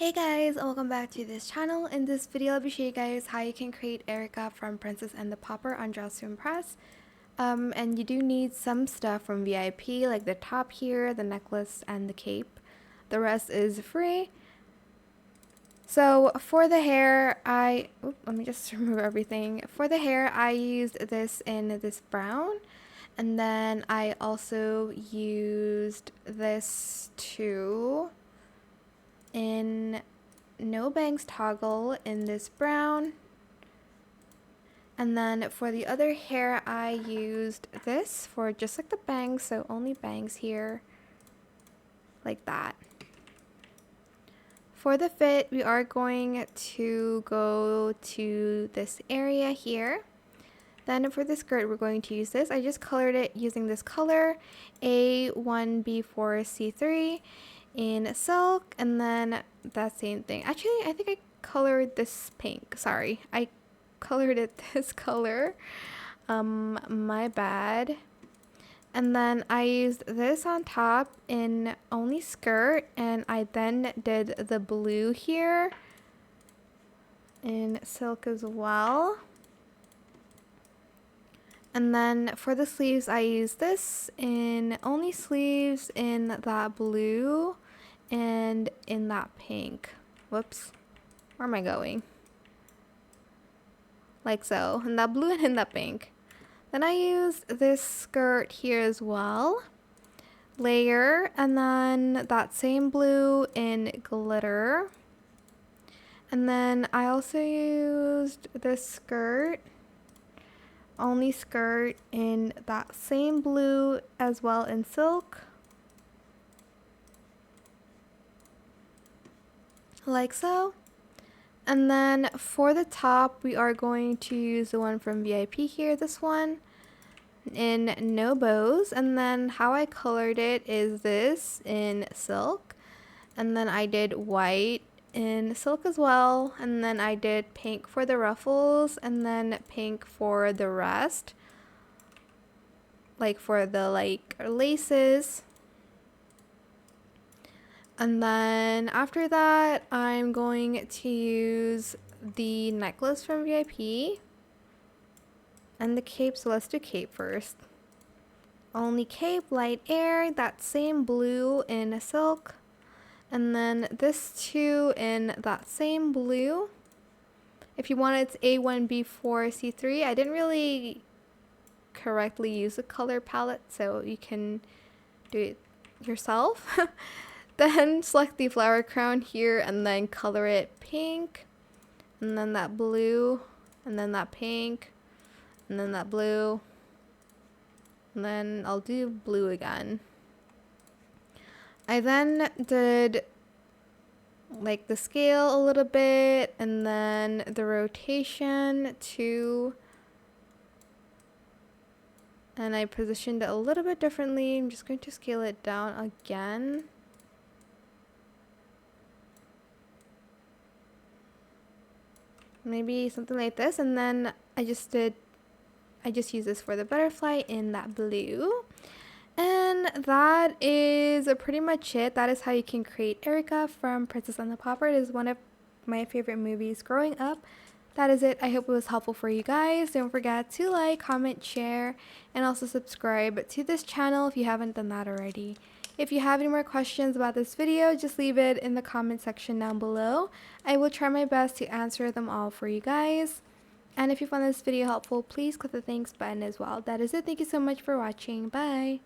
Hey guys, and welcome back to this channel. In this video, I'll be showing you guys how you can create Erika from Princess and the Pauper on Draw to Impress. And you do need some stuff from VIP, like the top here, the necklace, and the cape. The rest is free. So for the hair, let me just remove everything. For the hair, I used this in this brown. And then I also used this too in no bangs toggle in this brown. And then for the other hair, I used this for just like the bangs, so only bangs here like that. For the fit, we are going to go to this area here. Then for the skirt, we're going to use this. I just colored it using this color, A1B4C3 in silk, and then that same thing. Actually, I think I colored this pink. Sorry, I colored it this color. My bad. And then I used this on top in only skirt, and I then did the blue here in silk as well. And then for the sleeves, I used this in only sleeves in that blue and in that pink. Whoops. Where am I going? Like so. In that blue and in that pink. Then I used this skirt here as well. Layer. And then that same blue in glitter. And then I also used this skirt. Only skirt in that same blue as well in silk, like so. And then for the top, we are going to use the one from VIP here, this one in no bows. And then how I colored it is this in silk, and then I did white in silk as well, and then I did pink for the ruffles, and then pink for the rest, like for the laces. And then after that, I'm going to use the necklace from VIP and the cape. So let's do cape first. Only cape, light air, that same blue in silk. And then this too in that same blue. If you want, it's A1B4C3. I didn't really correctly use the color palette, so you can do it yourself. Then select the flower crown here and then color it pink. And then that blue. And then that pink. And then that blue. And then I'll do blue again. I then did like the scale a little bit, and then the rotation too, and I positioned it a little bit differently. I'm just going to scale it down again. Maybe something like this, and then I just used this for the butterfly in that blue. And that is pretty much it. That is how you can create Erika from Princess and the Pauper. It is one of my favorite movies growing up. That is it. I hope it was helpful for you guys. Don't forget to like, comment, share, and also subscribe to this channel if you haven't done that already. If you have any more questions about this video, just leave it in the comment section down below. I will try my best to answer them all for you guys. And if you found this video helpful, please click the thanks button as well. That is it. Thank you so much for watching. Bye.